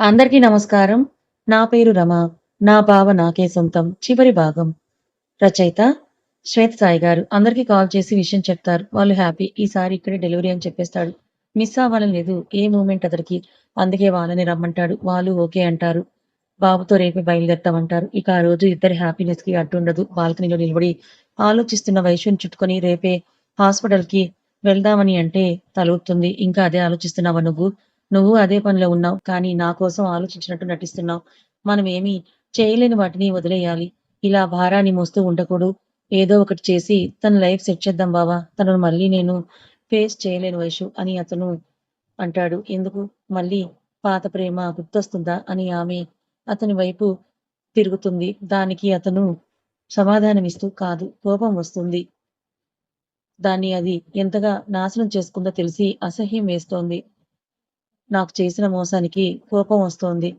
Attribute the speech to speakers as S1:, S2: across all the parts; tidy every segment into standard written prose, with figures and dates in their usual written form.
S1: అందరికీ నమస్కారం. నా పేరు రమ. నా బావ నాకే సొంతం. చివరి భాగం. రచయిత శ్వేత సాయి గారు. అందరికీ కాల్ చేసి విషయం చెప్తారు. వాళ్ళు హ్యాపీ. ఈసారి ఇక్కడే డెలివరీ అని చెప్పేస్తాడు. మిస్ అవ్వాలని లేదు. ఏ మూమెంట్ అతడికి. అందుకే వాళ్ళని రమ్మంటాడు. వాళ్ళు ఓకే అంటారు. బాబుతో రేపే బయలుదేరతామంటారు. ఇక ఆ రోజు ఇద్దరి హ్యాపీనెస్‌కి అడ్డుండదు. బాల్కనీలో నిలబడి ఆలోచిస్తున్న వైషుని చుట్టుకొని రేపే హాస్పిటల్‌కి వెళ్దామని అంటే తలూపుతుంది. ఇంకా అదే ఆలోచిస్తున్నావా నువ్వు? నువ్వు అదే పనిలో ఉన్నావు. కానీ నా కోసం ఆలోచించినట్టు నటిస్తున్నావు. మనమేమి చేయలేని వాటిని వదిలేయాలి. ఇలా భారాన్ని మోస్తూ ఉండకూడదు. ఏదో ఒకటి చేసి తన లైఫ్ సెట్ చేద్దాం బావ. తనను మళ్ళీ నేను ఫేస్ చేయలేను వైషు అని అతను అంటాడు. ఎందుకు? మళ్ళీ పాత ప్రేమ గుర్తొస్తుందా? అని ఆమె అతని వైపు తిరుగుతుంది. దానికి అతను సమాధానమిస్తూ కాదు. కోపం వస్తుంది. దాన్ని అది ఎంతగా నాశనం చేసుకుందో తెలిసి అసహ్యం వేస్తోంది. నాకు చేసిన మోసానికి కోపం వస్తోంది.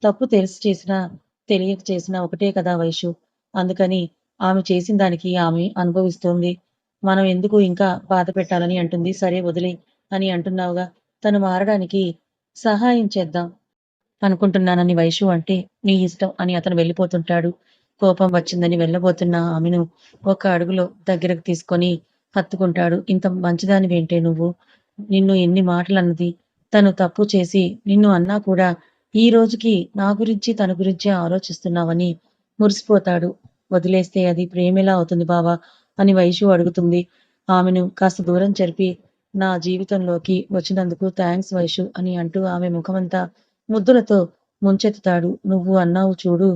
S1: తప్పు తెలిసి చేసినా, తెలియక చేసినా ఒకటే కదా వైషు. అందుకని ఆమె చేసిన దానికి ఆమె అనుభవిస్తోంది. మనం ఎందుకు ఇంకా బాధ పెట్టాలని అంటుంది. సరే వదిలేయ్ అని అంటున్నావుగా. తను మారడానికి సహాయం చేద్దాం అనుకుంటున్నానని వైషు అంటే, నీ ఇష్టం అని అతను వెళ్ళిపోతుంటాడు. కోపం వచ్చిందని వెళ్ళబోతున్న ఆమెను ఒక అడుగులో దగ్గరకు తీసుకొని హత్తుకుంటాడు. ఇంత మంచిదానివేంటే నువ్వు? నిన్ను ఎన్ని మాటలన్నది. తను తప్పు చేసి నిన్ను అన్నా కూడా ఈ రోజుకి నా గురించి తన గురించే ఆలోచిస్తున్నావని మురిసిపోతాడు. వదిలేస్తే అది ప్రేమెలా అవుతుంది బావా అని వైషు అడుగుతుంది. ఆమెను కాస్త దూరం జరిపి నా జీవితంలోకి వచ్చినందుకు థాంక్స్ వైషు అని అంటూ ఆమె ముఖమంతా ముద్దులతో ముంచెత్తుతాడు. నువ్వు అన్నావు చూడు,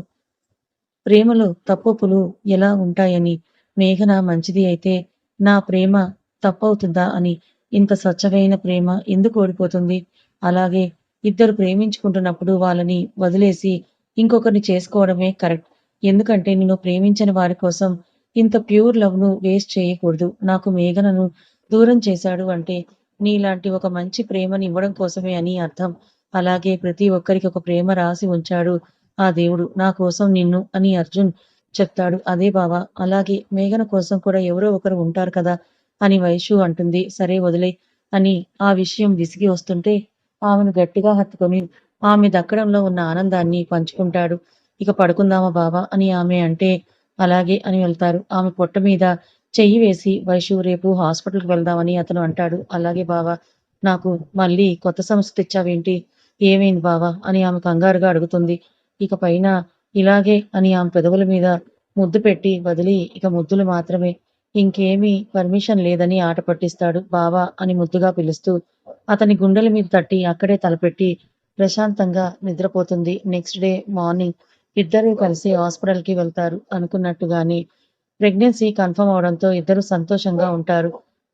S1: ప్రేమలో తప్పొప్పులు ఎలా ఉంటాయని. మేఘన మంచిది అయితే నా ప్రేమ తప్పవుతుందా అని. ఇంత స్వచ్ఛమైన ప్రేమ ఎందుకు ఓడిపోతుంది? అలాగే ఇద్దరు ప్రేమించుకుంటున్నప్పుడు వాళ్ళని వదిలేసి ఇంకొకరిని చేసుకోవడమే కరెక్ట్. ఎందుకంటే నిన్ను ప్రేమించని వారి కోసం ఇంత ప్యూర్ లవ్‌ను వేస్ట్ చేయకూడదు. నాకు మేఘనను దూరం చేశాడు అంటే నీలాంటి ఒక మంచి ప్రేమని ఇవ్వడం కోసమే అని అర్థం. అలాగే ప్రతి ఒక్కరికి ఒక ప్రేమ రాసి ఉంచాడు ఆ దేవుడు. నా కోసం నిన్ను అని అర్జున్ చెప్తాడు. అదే బావ. అలాగే మేఘన కోసం కూడా ఎవరో ఒకరు ఉంటారు కదా! అని వైషు అంటుంది. సరే వదిలేయ్ అని ఆ విషయం విసిగి వస్తుంటే ఆమెను గట్టిగా హత్తుకొని ఆమె దక్కడంలో ఉన్న ఆనందాన్ని పంచుకుంటాడు. ఇక పడుకుందామా బావ అని ఆమె అంటే అలాగే అని వెళ్తారు. ఆమె పొట్ట మీద చెయ్యి వేసి వైషు రేపు హాస్పిటల్‌కి వెళ్దామని అతను అంటాడు. అలాగే బావ. నాకు మళ్ళీ కొత్త సమస్య తెచ్చావేంటి? ఏమైంది బావ? అని ఆమె కంగారుగా అడుగుతుంది. ఇక పైన ఇలాగే అని ఆమె పెదవుల మీద ముద్దు పెట్టి వదిలి ఇక ముద్దులు మాత్రమే. ఇంకేమీ పర్మిషన్ లేదని ఆట పట్టిస్తాడు. బావా అని ముద్దుగా పిలుస్తూ అతని గుండెల మీద తట్టి అక్కడే తలపెట్టి ప్రశాంతంగా నిద్రపోతుంది. నెక్స్ట్ డే మార్నింగ్ ఇద్దరూ కలిసి హాస్పిటల్‌కి వెళ్తారు. అనుకున్నట్టుగానే ప్రెగ్నెన్సీ కన్ఫర్మ్ అవ్వడంతో ఇద్దరూ సంతోషంగా ఉంటారు.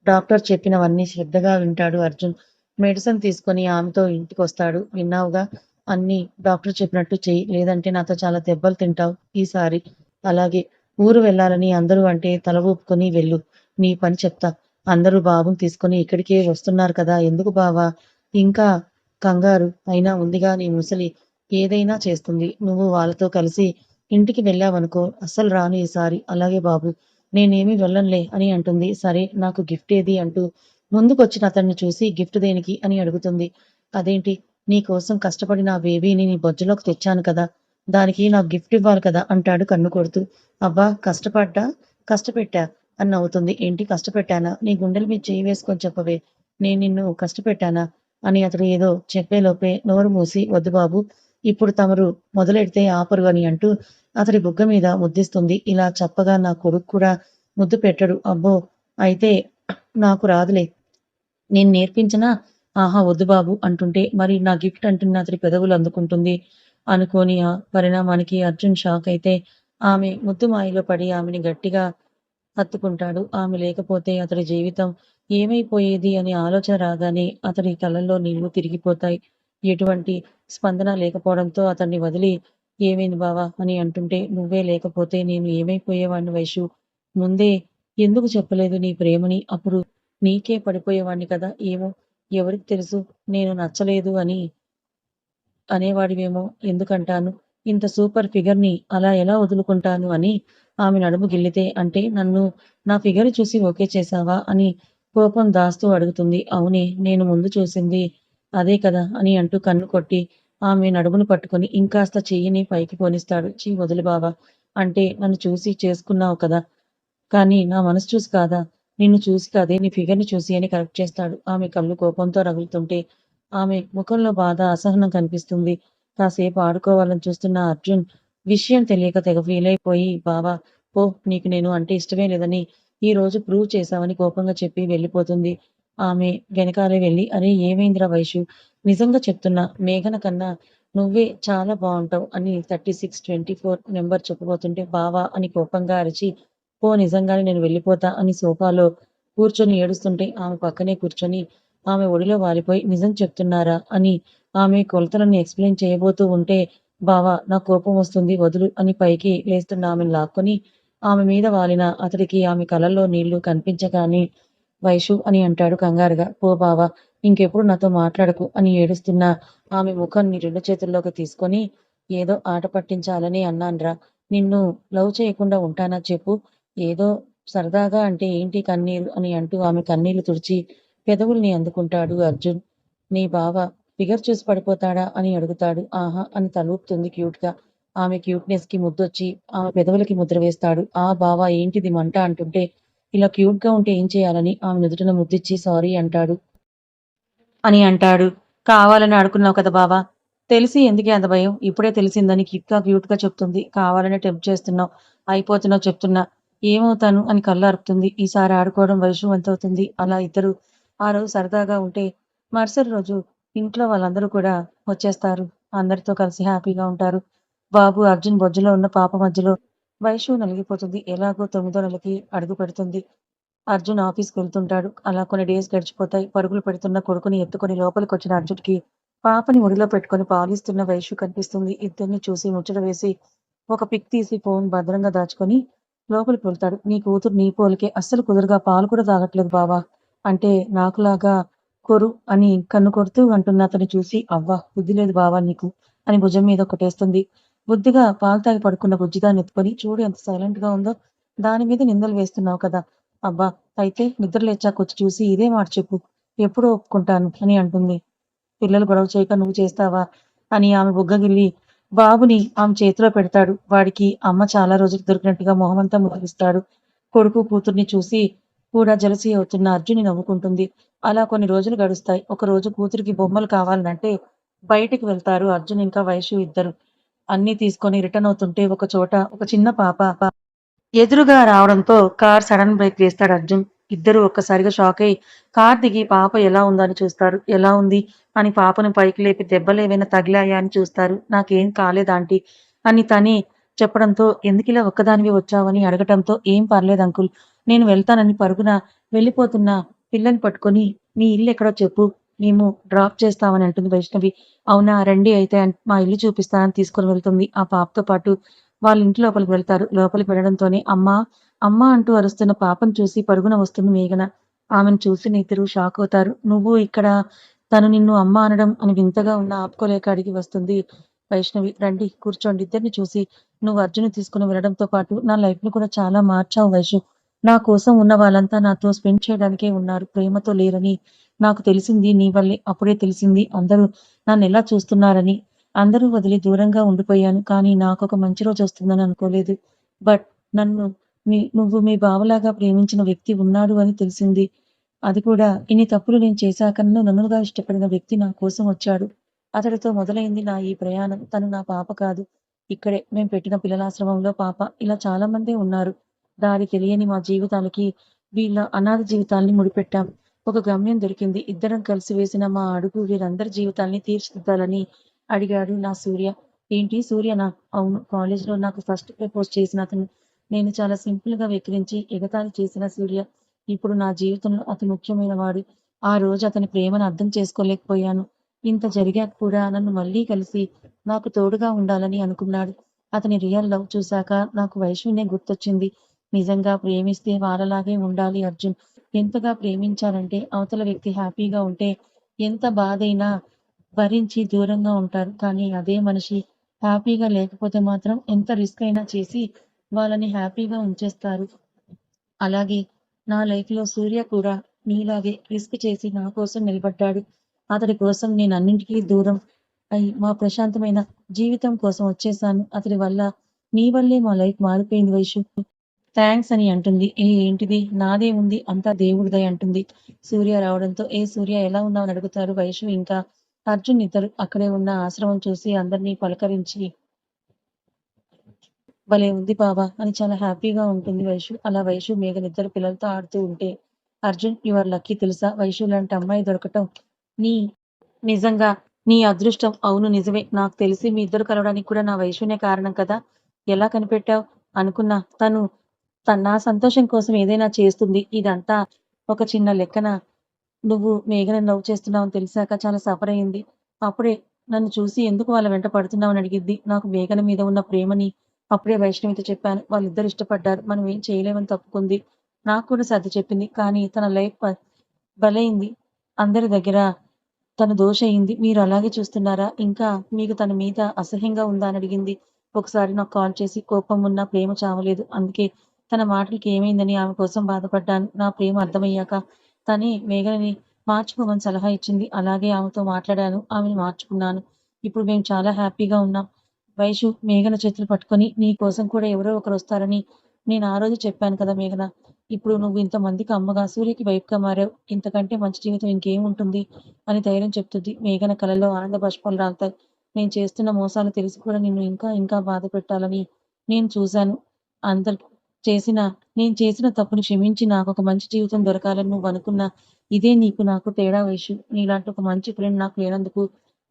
S1: డాక్టర్ చెప్పినవన్నీ శ్రద్ధగా వింటాడు అర్జున్. మెడిసిన్ తీసుకొని ఆమెతో ఇంటికొస్తాడు. విన్నావుగా అన్నీ డాక్టర్ చెప్పినట్టు చెయ్యి. లేదంటే నాతో చాలా దెబ్బలు తింటావు ఈసారి. అలాగే ఊరు వెళ్ళాలని అందరూ అంటే తల ఊపుకొని వెళ్ళు. నీ పని చెప్తా. అందరూ బాబుని తీసుకొని ఇక్కడికే వస్తున్నారు కదా! ఎందుకు బావా? ఇంకా కంగారు అయినా ఉందిగా నీ ముసలి. ఏదైనా చేస్తుంది. నువ్వు వాళ్ళతో కలిసి ఇంటికి వెళ్ళావనుకో అస్సలు రాను ఈసారి. అలాగే బాబు. నేనేమి వెళ్ళనులే అని అంటుంది. సరే నాకు గిఫ్ట్ ఏది అంటూ ముందుకొచ్చిన అతన్ని చూసి గిఫ్ట్ దేనికి అని అడుగుతుంది. అదేంటి నీ కోసం కష్టపడి నా బేబీని నీ బొజ్జలోకి తెచ్చాను కదా! దానికి నాకు గిఫ్ట్ ఇవ్వాలి కదా! అంటాడు కన్ను కొడుతూ. అబ్బా! కష్టపెట్టా అని నవ్వుతుంది. ఏంటి కష్టపెట్టానా? నీ గుండెల మీద చెయ్యి వేసుకొని చెప్పవే. నేను నిన్ను కష్టపెట్టానా? అని అతడు ఏదో చెప్పేలోపే నోరు మూసి వద్దు బాబు. ఇప్పుడు తమరు మొదలెడితే ఆపరు అని అంటూ అతడి బుగ్గ మీద ముద్దిస్తుంది. ఇలా చెప్పగా నా కొడుకు కూడా ముద్దు పెట్టడు. అబ్బో! అయితే నాకు రాదులే. నేను నేర్పించనా? ఆహా! వద్దు బాబు అంటుంటే, మరి నా గిఫ్ట్ అంటున్న అతడి పెదవులు అందుకుంటుంది. అనుకోని ఆ పరిణామానికి అర్జున్ షాక్ అయితే, ఆమె ముద్దు మాయలో పడి ఆమెని గట్టిగా హత్తుకుంటాడు. ఆమె లేకపోతే అతడి జీవితం ఏమైపోయేది అనే ఆలోచన రాగానే అతడి కళ్ళల్లో నీళ్లు తిరిగిపోతాయి. ఎటువంటి స్పందన లేకపోవడంతో అతన్ని వదిలి ఏమైంది బావా అని అంటుంటే, నువ్వే లేకపోతే నేను ఏమైపోయేవాడిని వైషు. ముందే ఎందుకు చెప్పలేదు నీ ప్రేమని? అప్పుడు నీకే పడిపోయేవాడిని కదా! ఏమో ఎవరికి తెలుసు నేను నచ్చలేదు అని అనేవాడివేమో. ఎందుకంటాను? ఇంత సూపర్ ఫిగర్‌ని అలా ఎలా వదులుకుంటాను అని ఆమె నడుము గిల్లితే, అంటే నన్ను నా ఫిగర్ చూసి ఓకే చేశావా? అని కోపం దాస్తూ అడుగుతుంది. అవునే నేను ముందు చూసింది అదే కదా! అని అంటూ కన్ను కొట్టి, ఆమె నడుమును పట్టుకొని ఇంకాస్త చెయ్యిని పైకి పోనిస్తాడు. ఛీ వదులు బావా! అంటే నన్ను చూసి చేసుకున్నావు కదా! కానీ నా మనసు చూసి కాదా? నిన్ను చూసి కాదే నీ ఫిగర్‌ని చూసి అని కరెక్ట్ చేస్తాడు. ఆమె కళ్ళు కోపంతో రగులుతుంటే ఆమె ముఖంలో బాధ, అసహనం కనిపిస్తుంది. కాసేపు ఆడుకోవాలని చూస్తున్న అర్జున్ విషయం తెలియక తెగ ఫీలయిపోయి బావా! పో నీకు నేను అంటే ఇష్టమే లేదని ఈరోజు ప్రూవ్ చేశావని కోపంగా చెప్పి వెళ్ళిపోతుంది. ఆమె వెనకాలే వెళ్లి అరే ఏమైందిరా వైషు! నిజంగా చెప్తున్నా మేఘన కన్నా నువ్వే చాలా బావుంటావు అని 3624 నంబర్ చెప్పబోతుంటే బావా! అని కోపంగా అరిచి పో నిజంగానే నేను వెళ్ళిపోతా అని సోఫాలో కూర్చొని ఏడుస్తుంటే ఆమె పక్కనే కూర్చొని ఆమె ఒడిలో వాలిపోయి నిజం చెప్తున్నారా అని ఆమె కొలతలను ఎక్స్‌ప్లెయిన్ చేయబోతూ ఉంటే బావ నాకు కోపం వస్తుంది వదులు అని పైకి లేస్తున్న ఆమెను లాక్కొని ఆమె మీద వాలిన అతడికి ఆమె కళ్ళల్లో నీళ్లు కనిపించగానే వైషు అని అంటాడు కంగారుగా. పో బావ ఇంకెప్పుడు నాతో మాట్లాడకు అని ఏడుస్తున్న ఆమె ముఖాన్ని 2 చేతుల్లోకి తీసుకొని ఏదో ఆట పట్టించాలని అన్నాన్రా. నిన్ను లవ్ చేయకుండా ఉంటానా చెప్పు? ఏదో సరదాగా అంటే ఏంటి కన్నీరు అని అంటూ ఆమె కన్నీళ్లు తుడిచి పెదవుల్ని అందుకుంటాడు అర్జున్. నీ బావ ఫిగర్ చూసి పడిపోతాడా అని అడుగుతాడు. ఆహా! అని తలూపుతుంది క్యూట్‌గా. ఆమె క్యూట్‌నెస్‌కి ముద్దొచ్చి ఆమె పెదవులకి ముద్ర వేస్తాడు. ఆ బావ ఏంటిది మంట అంటుంటే ఇలా క్యూట్‌గా ఉంటే ఏం చేయాలని ఆమె నుదుటిన ముద్దిచ్చి సారీ అంటాడు. కావాలని ఆడుకున్నావు కదా బావ! తెలిసి ఎందుకే అంత భయం? ఇప్పుడే తెలిసిందని క్యూట్‌గా చెప్తుంది. కావాలనే టెంప్ట్ చేస్తున్నావు. అయిపోతున్నావు చెప్తున్నా. ఏమవుతాను అని కళ్ళార్పుతుంది. ఈసారి ఆడుకోవడం వైషు వంతవుతుంది. అలా ఇద్దరు ఆ రోజు సరదాగా ఉంటే మరుసటి రోజు ఇంట్లో వాళ్ళందరూ కూడా వచ్చేస్తారు. అందరితో కలిసి హ్యాపీగా ఉంటారు. బాబు అర్జున్ బొజ్జులో ఉన్న పాప మధ్యలో వైషు నలిగిపోతుంది. ఎలాగో 9వ నెలకి అడుగు పెడుతుంది. అర్జున్ ఆఫీస్‌కి వెళ్తుంటాడు. అలా కొన్ని డేస్ గడిచిపోతాయి. పరుగులు పెడుతున్న కొడుకుని ఎత్తుకొని లోపలికొచ్చిన అర్జున్‌కి పాపని ఒడిలో పెట్టుకొని పాలిస్తున్న వైషు కనిపిస్తుంది. ఇద్దరిని చూసి ముచ్చట వేసి ఒక పిక్ తీసి ఫోన్ భద్రంగా దాచుకొని లోపలికి వెళ్తాడు. నీ కూతురు నీ పోలికే అస్సలు కుదురుగా పాలు కూడా తాగట్లేదు బావ. అంటే నాకులాగా కొరు అని కన్ను కొడుతూ అంటున్న అతన్ని చూసి అవ్వ బుద్ధి లేదు బావ నీకు అని భుజం మీద ఒకటేస్తుంది. బుద్ధిగా పాలు తాగి పడుకున్న బుజ్జిదాన్ని ఎత్తుకొని చూడు ఎంత సైలెంట్‌గా ఉందో. దాని మీద నిందలు వేస్తున్నావు కదా! అబ్బా! అయితే నిద్ర లేచాకొచ్చి చూసి ఇదే మాట చెప్పు. ఎప్పుడు ఒప్పుకుంటాను అని అంటుంది. పిల్లలు గొడవ చేయక నువ్వు చేస్తావా? అని ఆమె బుగ్గగిల్లి బాబుని ఆమె చేతిలో పెడతాడు. వాడికి అమ్మ చాలా రోజులకు దొరికినట్టుగా మొహమంతా ముద్రిస్తాడు. కొడుకు కూతుర్ని చూసి కూడా జెలసీ అవుతున్న అర్జున్ని నవ్వుకుంటుంది. అలా కొన్ని రోజులు గడుస్తాయి. ఒకరోజు కూతురికి బొమ్మలు కావాలనంటే బయటికి వెళ్తారు అర్జున్ ఇంకా వైషు ఇద్దరు. అన్నీ తీసుకొని రిటర్న్ అవుతుంటే ఒక చోట ఒక చిన్న పాప ఎదురుగా రావడంతో కార్ సడన్ బ్రేక్ వేస్తాడు అర్జున్. ఇద్దరూ ఒక్కసారిగా షాకై కార్ దిగి పాప ఎలా ఉందా అని చూస్తారు. ఎలా ఉంది? అని పాపను పైకి లేపి దెబ్బలేమైనా తగిలాయా అని చూస్తారు. నాకేం కాలేదాంటీ అని తనే చెప్పడంతో ఎందుకిలా ఒక్కదానివే వచ్చావని అడగటంతో ఏం పర్లేదు అంకుల్. నేను వెళ్తానని పరుగున వెళ్ళిపోతున్న పిల్లని పట్టుకొని మీ ఇల్లెక్కడో చెప్పు. మేము డ్రాప్ చేస్తామని అంటుంది వైష్ణవి. అవునా రండి అయితే మా ఇల్లు చూపిస్తానని తీసుకొని వెళ్తుంది. ఆ పాపతో పాటు వాళ్ళ ఇంటి లోపలికి వెళ్తారు. లోపలికి వెళ్ళడంతోనే అమ్మా! అమ్మా! అంటూ అరుస్తున్న పాపను చూసి పరుగున వస్తుంది మేఘన. ఆమెను చూసిన ఇద్దరు షాకవుతారు. నువ్వు ఇక్కడ తను నిన్ను అమ్మ అనడం అని వింతగా ఉన్న ఆపుకోలేక అడిగి వస్తుంది వైష్ణవి. రండి కూర్చోండి. ఇద్దరిని చూసి నువ్వు అర్జున్‌ని తీసుకొని వెళ్ళడంతో పాటు నా లైఫ్‌ని కూడా చాలా మార్చావు వైషు. నా కోసం ఉన్న వాళ్ళంతా నాతో స్పెండ్ చేయడానికే ఉన్నారు. ప్రేమతో లేరని నాకు తెలిసింది నీ వల్లే. అప్పుడే తెలిసింది అందరూ నన్నెలా చూస్తున్నారని. అందరూ వదిలి దూరంగా ఉండిపోయాను. కానీ నాకొక మంచి రోజొస్తుందని అనుకోలేదు. బట్ నన్ను నువ్వు మీ బావలాగా ప్రేమించిన వ్యక్తి ఉన్నాడు అని తెలిసింది. అది కూడా ఇన్ని తప్పులు నేను చేశాకన్నా నన్నుగా ఇష్టపడిన వ్యక్తి నా కోసం వచ్చాడు. అతడితో మొదలైంది నా ఈ ప్రయాణం. తను నా పాప కాదు. ఇక్కడే మేము పెట్టిన పిల్లలాశ్రమంలో పాప. ఇలా చాలా మందే ఉన్నారు. దారి తెలియని మా జీవితాలకి వీళ్ళ అనాథ జీవితాల్ని ముడిపెట్టాం. ఒక గమ్యం దొరికింది. ఇద్దరం కలిసి వేసిన మా అడుగు వీరందరి జీవితాల్ని తీర్చిదిద్దాలని అడిగాడు నా సూర్య. ఏంటి సూర్యనా? అవును. కాలేజ్‌లో నాకు ఫస్ట్ ప్రపోజ్ చేసిన అతను. నేను చాలా సింపుల్‌గా వెక్కిరించి ఎగతాళి చేసిన సూర్య. ఇప్పుడు నా జీవితంలో అతి ముఖ్యమైన వాడు. ఆ రోజు అతని ప్రేమను అర్థం చేసుకోలేకపోయాను. ఇంత జరిగాక కూడా నన్ను మళ్ళీ కలిసి నాకు తోడుగా ఉండాలని అనుకున్నాడు. అతని రియల్ లవ్ చూసాక నాకు వైష్ణవినే గుర్తొచ్చింది. నిజంగా ప్రేమిస్తే వాళ్ళలాగే ఉండాలి అర్జున్. ఎంతగా ప్రేమించారంటే అవతల వ్యక్తి హ్యాపీగా ఉంటే ఎంత బాధైనా భరించి దూరంగా ఉంటారు. కానీ అదే మనిషి హ్యాపీగా లేకపోతే మాత్రం ఎంత రిస్క్ అయినా చేసి వాళ్ళని హ్యాపీగా ఉంచేస్తారు. అలాగే నా లైఫ్‌లో సూర్య కూడా నీలాగే రిస్క్ చేసి నా కోసం నిలబడ్డాడు. అతడి కోసం నేను అన్నింటికీ దూరం మా ప్రశాంతమైన జీవితం కోసం వచ్చేసాను. అతడి వల్ల నీ వల్లే మా లైఫ్ మారిపోయింది వైషు. థాంక్స్ అని అంటుంది. ఏంటిది? నాదేముంది అంతా దేవుడి దయ అంటుంది. సూర్య రావడంతో, సూర్య ఎలా ఉన్నావు అని అడుగుతారు వైషు ఇంకా అర్జున్ ఇద్దరు. అక్కడే ఉన్న ఆశ్రమం చూసి అందరినీ పలకరించి భలే ఉంది బావ అని చాలా హ్యాపీగా ఉంటుంది వైషు. అలా వైషు, మేఘన ఇద్దరు పిల్లలతో ఆడుతూ ఉంటే, అర్జున్ యు ఆర్ లక్కీ తెలుసా? వైషు లాంటి అమ్మాయి దొరకటం నీ నిజంగా నీ అదృష్టం. అవును నిజమే. నాకు తెలిసి మీ ఇద్దరు కలవడానికి కూడా నా వైషునే కారణం కదా! ఎలా కనిపెట్టావు? అనుకున్నా. నా సంతోషం కోసం ఏదైనా చేస్తుంది. ఇదంతా ఒక చిన్న లెక్కన నువ్వు మేఘనని లవ్ చేస్తున్నావని తెలిసాక చాలా సఫర్ అయింది. అప్పుడే నన్ను చూసి ఎందుకు వాళ్ళ వెంట పడుతున్నావని అడిగిద్ది. నాకు మేఘన మీద ఉన్న ప్రేమని అప్పుడే వైష్ణవితో చెప్పాను. వాళ్ళిద్దరూ ఇష్టపడ్డారు. మనం ఏం చేయలేమని తప్పుకుంది. నాకు కూడా సర్ది చెప్పింది. కానీ తన లైఫ్ బలైంది. అందరి దగ్గర తను దోషయింది. మీరు అలాగే చూస్తున్నారా? ఇంకా మీకు తన మీద అసహ్యంగా ఉందా అని అడిగింది. ఒకసారి నాకు కాల్ చేసి కోపం ఉన్నా ప్రేమ చావలేదు. అందుకే తన మాటలకి ఏమైందని ఆమె కోసం బాధపడ్డాను. నా ప్రేమ అర్థమయ్యాక తనే మేఘనని మార్చుకోమని సలహా ఇచ్చింది. అలాగే ఆమెతో మాట్లాడాను. ఆమెని మార్చుకున్నాను. ఇప్పుడు మేము చాలా హ్యాపీగా ఉన్నాం. వైషు మేఘన చేతులు పట్టుకొని నీ కోసం కూడా ఎవరో ఒకరొస్తారని నేను ఆ రోజు చెప్పాను కదా మేఘన! ఇప్పుడు నువ్వు ఇంతమందికి అమ్మగా, సూర్యకి వైఫ్‌గా మారావు. ఇంతకంటే మంచి జీవితం ఇంకేముంటుంది అని ధైర్యం చెప్తుంది. మేఘన కళ్ళలో ఆనంద బాష్పాలు రాలుతాయి. నేను చేస్తున్న మోసాలు తెలిసి కూడా నిన్ను ఇంకా ఇంకా బాధ పెట్టాలని నేను చూశాను. అందరు చేసిన నేను చేసిన తప్పుని క్షమించి నాకొక మంచి జీవితం దొరకాలని నువ్వనుకున్నా ఇదే నీకు నాకు తేడా వైషు. నీలాంటి ఒక మంచి ఫ్రెండ్ నాకు లేనందుకు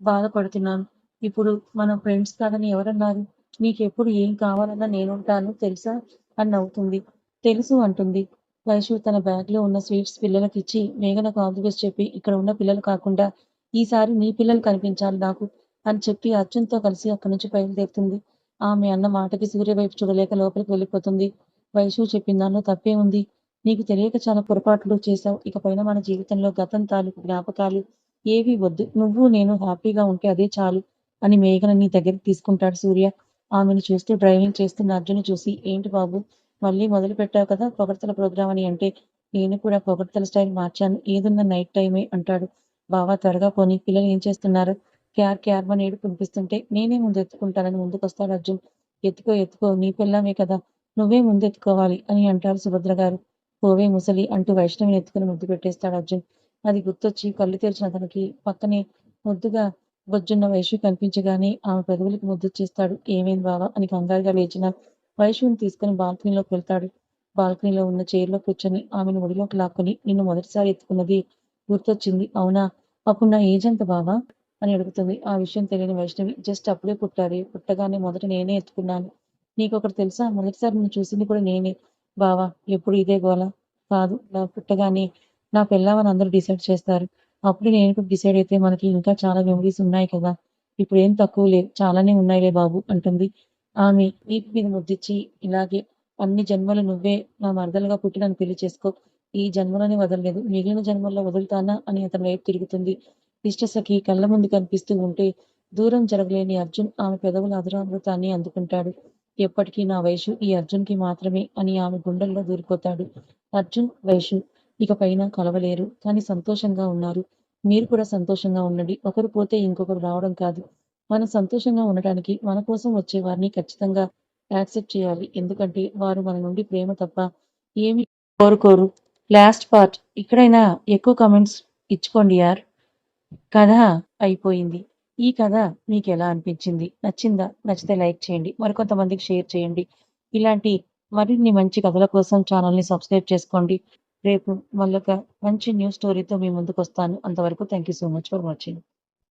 S1: బాధపడుతున్నాను. ఇప్పుడు మనం ఫ్రెండ్స్ కాదని ఎవరన్నారు? నీకెప్పుడు ఏం కావాలన్నా నేనుంటాను తెలుసా? అని నవ్వుతుంది. తెలుసు అంటుంది. వైషు తన బ్యాగ్‌లో ఉన్న స్వీట్స్ పిల్లలకిచ్చి మేఘనకు ఆల్ ది బెస్ట్ చెప్పి, ఇక్కడ ఉన్న పిల్లలు కాకుండా ఈసారి నీ పిల్లలు కనిపించాలి నాకు అని చెప్పి అర్జున్‌తో కలిసి అక్కడి నుంచి బయలుదేరుతుంది. ఆమె అన్న మాటకి సూర్య వైపు చూడలేక లోపలికి వెళ్ళిపోతుంది. వైషు చెప్పిన దానిలో తప్పేముంది? నీకు తెలియక చాలా పొరపాట్లు చేశావు. ఇకపైన మన జీవితంలో గతం తాలూకు జ్ఞాపకాలు ఏవీ వద్దు. నువ్వు నేను హ్యాపీగా ఉంటే అదే చాలు అని మేఘనని దగ్గరికి తీసుకుంటాడు సూర్య. ఆమెను చూస్తూ డ్రైవింగ్ చేస్తున్న అర్జున్‌ని చూసి ఏంటి బాబు మళ్ళీ మొదలుపెట్టావు కదా పొగడ్తల ప్రోగ్రామ్ అని అంటే, నేను కూడా పొగడ్తల స్టైల్ మార్చాను. ఏదున్నా నైట్ టైమే అంటాడు. బావ త్వరగా పోనీ పిల్లలు ఏం చేస్తున్నారు? క్యార్ క్యార్ అని ఏడుపు వినిపిస్తుంటే, నేనే ముందు ఎత్తుకుంటానని ముందుకొస్తాడు అర్జున్. ఎత్తుకో ఎత్తుకో నీ పెళ్ళామే కదా! నువ్వే ముందెత్తుకోవాలి అని అంటారు సుభద్ర గారు. పోవే ముసలి అంటూ వైష్ణవిని ఎత్తుకుని ముద్దు పెట్టేస్తాడు అర్జున్. అది గుర్తొచ్చి కళ్ళు తెరిచిన అతనికి పక్కనే ముద్దుగా బొజ్జున్న వైషు కనిపించగానే ఆమె పెదవులకి ముద్దొచ్చేస్తాడు. ఏమైంది బావ అని కంగారుగా లేచిన వైషుని తీసుకుని బాల్కనీలోకి వెళ్తాడు. బాల్కనీలో ఉన్న చైర్‌లో కూర్చొని ఆమెను ఒడిలోకి లాక్కొని నిన్ను మొదటిసారి ఎత్తుకున్నది గుర్తొచ్చింది. అవునా? అప్పుడు నా ఏజ్ ఎంత బావ? అని అడుగుతుంది. ఆ విషయం తెలియని వైష్ణవి జస్ట్ అప్పుడే పుట్టారే. పుట్టగానే మొదట నేనే ఎత్తుకున్నాను. నీకొకటి తెలుసా? మొదటిసారి నిన్ను చూసింది కూడా నేనే. బావ ఎప్పుడు ఇదే గోల? కాదు. పుట్టగానే నా పెళ్ళామని అందరూ డిసైడ్ చేస్తారు. అప్పుడు నేను కూడా డిసైడ్ అయితే మనకి ఇంకా చాలా మెమోరీస్ ఉన్నాయి కదా! ఇప్పుడేం తక్కువ లేవు. చాలానే ఉన్నాయిలే బాబు అంటుంది. ఆమె వీపు మీద ముద్దిచ్చి ఇలాగే అన్ని జన్మలు నువ్వే నా మరదలుగా పుట్టి నన్ను పెళ్లి చేసుకో. ఈ జన్మలోనే వదలలేదు. మిగిలిన జన్మల్లో వదులుతానా అని అతని వైపు తిరుగుతుంది. ఇష్టసఖి కళ్ళ ముందు కనిపిస్తూ ఉంటే దూరం జరగలేని అర్జున్ ఆమె పెదవుల అధరామృతాన్ని అందుకుంటాడు. ఎప్పటికీ నా వైషు ఈ అర్జున్‌కి మాత్రమే అని ఆమె గుండెల్లో దూరిపోతాడు. అర్జున్, వైషు ఇకపైన కలవలేరు. కానీ సంతోషంగా ఉన్నారు. మీరు కూడా సంతోషంగా ఉండండి. ఒకరు పోతే ఇంకొకరు రావడం కాదు. మనం సంతోషంగా ఉండటానికి మన కోసం వచ్చే వారిని ఖచ్చితంగా యాక్సెప్ట్ చేయాలి. ఎందుకంటే వారు మన నుండి ప్రేమ తప్ప ఏమి కోరుకోరు. లాస్ట్ పార్ట్ ఇక్కడైనా ఎక్కువ కామెంట్స్ ఇచ్చుకోండి యార్. కథ అయిపోయింది. ఈ కథ మీకెలా అనిపించింది? నచ్చిందా? నచ్చితే లైక్ చేయండి. మరికొంతమందికి షేర్ చేయండి. ఇలాంటి మరిన్ని మంచి కథల కోసం ఛానల్‌ని సబ్స్క్రైబ్ చేసుకోండి. రేపు మళ్ళొక మంచి న్యూ స్టోరీతో మీ ముందుకొస్తాను. అంతవరకు thank you so much for watching.